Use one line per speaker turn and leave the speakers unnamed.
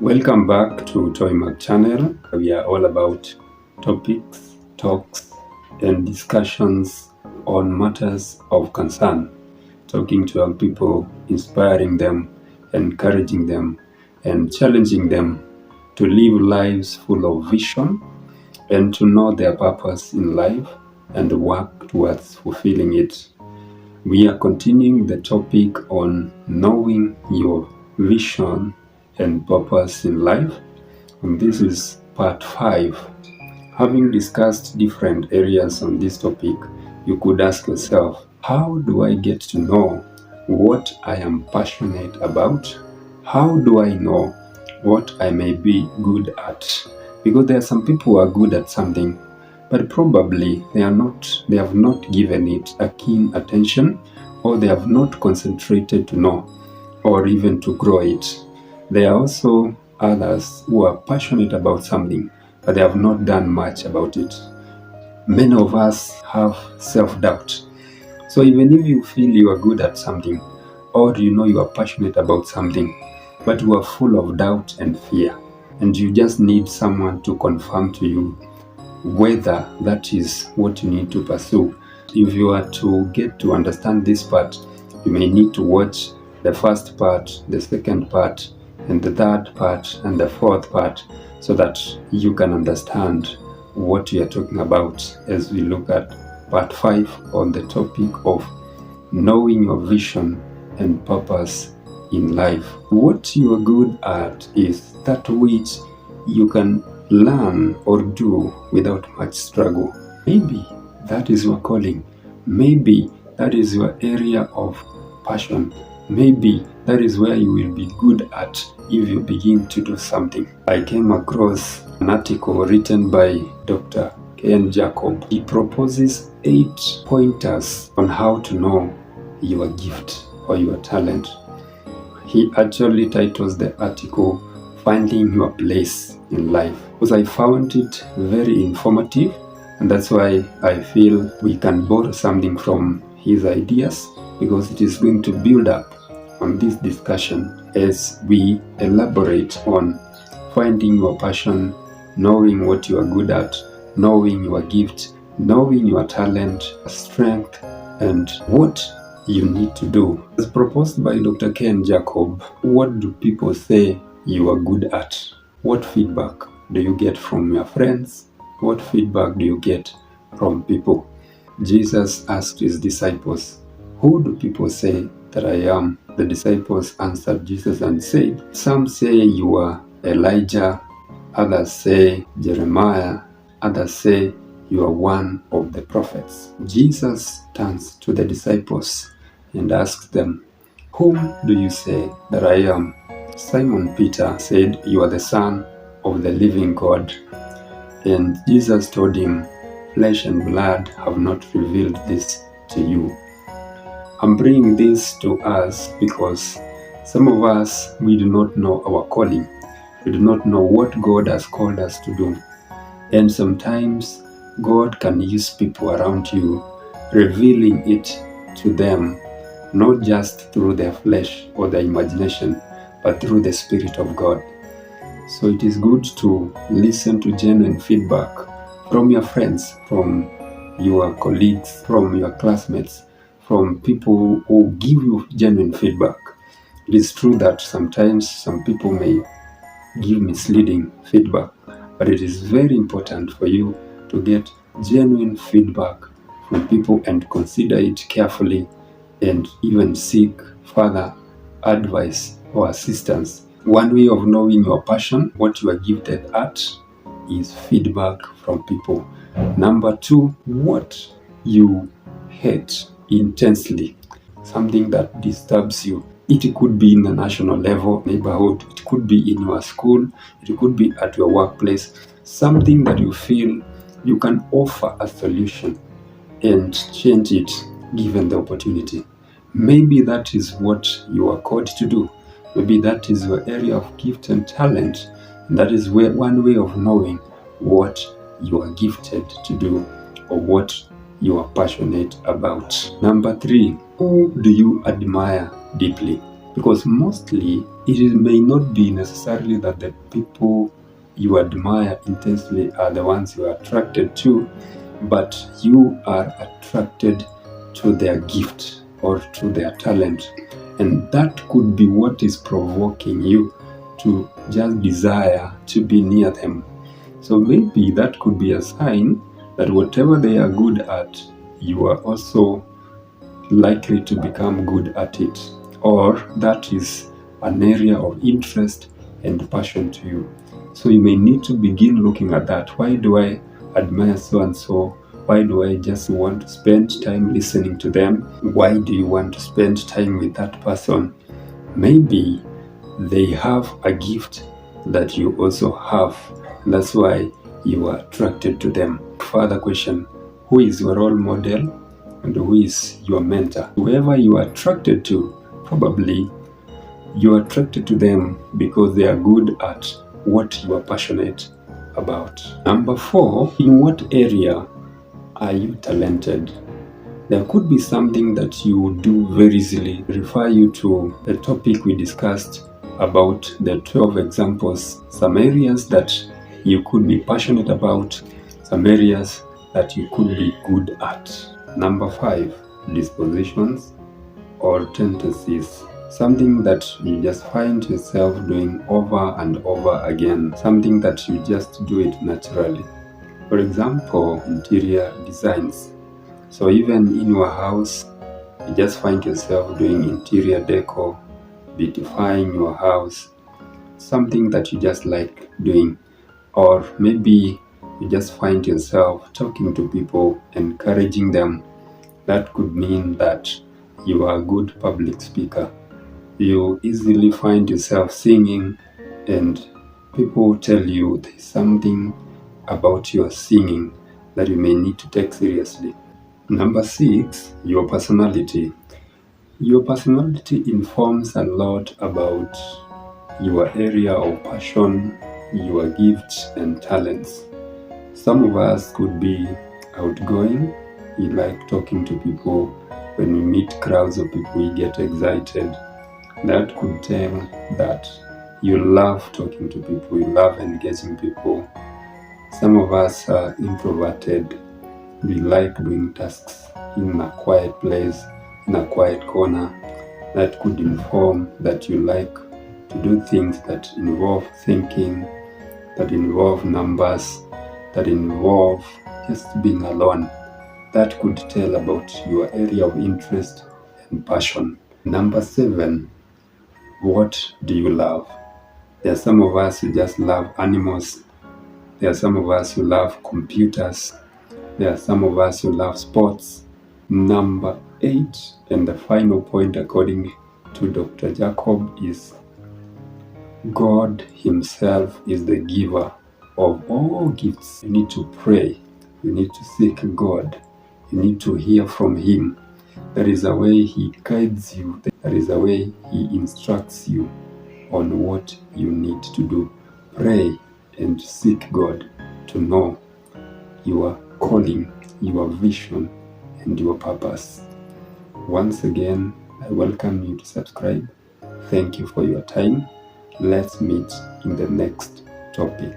Welcome back to Toymark channel. We are all about topics, talks, and discussions on matters of concern. Talking to young people, inspiring them, encouraging them, and challenging them to live lives full of vision and to know their purpose in life and work towards fulfilling it. We are continuing the topic on knowing your vision and purpose in life. And this is part 5. Having discussed different areas on this topic, you could ask yourself, how do I get to know what I am passionate about? How do I know what I may be good at? Because there are some people who are good at something, but probably they have not given it a keen attention, or they have not concentrated to know or even to grow it. There are also others who are passionate about something, but they have not done much about it. Many of us have self-doubt. So even if you feel you are good at something, or you know you are passionate about something, but you are full of doubt and fear, and you just need someone to confirm to you whether that is what you need to pursue. If you are to get to understand this part, you may need to watch the first part, the second part, and the third part, and the fourth part, so that you can understand what we are talking about as we look at part 5 on the topic of knowing your vision and purpose in life. What you are good at is that which you can learn or do without much struggle. Maybe that is your calling. Maybe that is your area of passion. Maybe that is where you will be good at if you begin to do something. I came across an article written by Dr. Ken Jacob. He proposes 8 pointers on how to know your gift or your talent. He actually titles the article Finding Your Place in Life, because I found it very informative, and that's why I feel we can borrow something from his ideas, because it is going to build up on this discussion as we elaborate on finding your passion, knowing what you are good at, knowing your gift, knowing your talent, strength, and what you need to do. As proposed by Dr. Ken Jacob, what do people say you are good at? What feedback do you get from your friends? What feedback do you get from people? Jesus asked his disciples, "Who do people say that I am?" The disciples answered Jesus and said, "Some say you are Elijah, others say Jeremiah, others say you are one of the prophets." Jesus turns to the disciples and asks them, "Whom do you say that I am?" Simon Peter said, "You are the Son of the living God." And Jesus told him, "Flesh and blood have not revealed this to you." I'm bringing this to us because some of us, we do not know our calling. We do not know what God has called us to do. And sometimes God can use people around you, revealing it to them, not just through their flesh or their imagination, but through the Spirit of God. So it is good to listen to genuine feedback from your friends, from your colleagues, from your classmates, from people who give you genuine feedback. It is true that sometimes some people may give misleading feedback, but it is very important for you to get genuine feedback from people and consider it carefully and even seek further advice or assistance. One way of knowing your passion, what you are gifted at, is feedback from people. Number 2, what you hate intensely, something that disturbs you. It could be in the national level, neighborhood, it could be in your school, it could be at your workplace, something that you feel you can offer a solution and change it given the opportunity. Maybe that is what you are called to do. Maybe that is your area of gift and talent. And that is one way of knowing what you are gifted to do or what you are passionate about. Number 3, who do you admire deeply? Because mostly it may not be necessarily that the people you admire intensely are the ones you are attracted to, but you are attracted to their gift or to their talent. And that could be what is provoking you to just desire to be near them. So maybe that could be a sign that whatever they are good at, you are also likely to become good at it, or that is an area of interest and passion to you. So you may need to begin looking at that. Why do I admire so and so? Why do I just want to spend time listening to them? Why do you want to spend time with that person? Maybe they have a gift that you also have. That's why you are attracted to them. Further question: who is your role model and who is your mentor? Whoever you are attracted to, probably you're attracted to them because they are good at what you are passionate about. Number 4, in what area are you talented? There could be something that you do very easily. Refer you to the topic we discussed about the 12 examples. Some areas that you could be passionate about, some areas that you could be good at. Number 5, dispositions or tendencies. Something that you just find yourself doing over and over again. Something that you just do it naturally. For example, interior designs. So even in your house, you just find yourself doing interior decor, beautifying your house, something that you just like doing. Or maybe you just find yourself talking to people, encouraging them. That could mean that you are a good public speaker. You easily find yourself singing, and people tell you there's something about your singing that you may need to take seriously. Number 6, your personality. Your personality informs a lot about your area of passion, your gifts and talents. Some of us could be outgoing. We like talking to people. When we meet crowds of people, we get excited. That could tell that you love talking to people, you love engaging people. Some of us are introverted. We like doing tasks in a quiet place, in a quiet corner. That could inform that you like to do things that involve thinking, that involve numbers, that involve just being alone. That could tell about your area of interest and passion. Number 7, what do you love? There are some of us who just love animals. There are some of us who love computers. There are some of us who love sports. Number 8, and the final point according to Dr. Jacob, is God Himself is the giver of all gifts. You need to pray. You need to seek God. You need to hear from Him. There is a way He guides you. There is a way He instructs you on what you need to do. Pray and seek God to know your calling, your vision, and your purpose. Once again, I welcome you to subscribe. Thank you for your time. Let's meet in the next topic.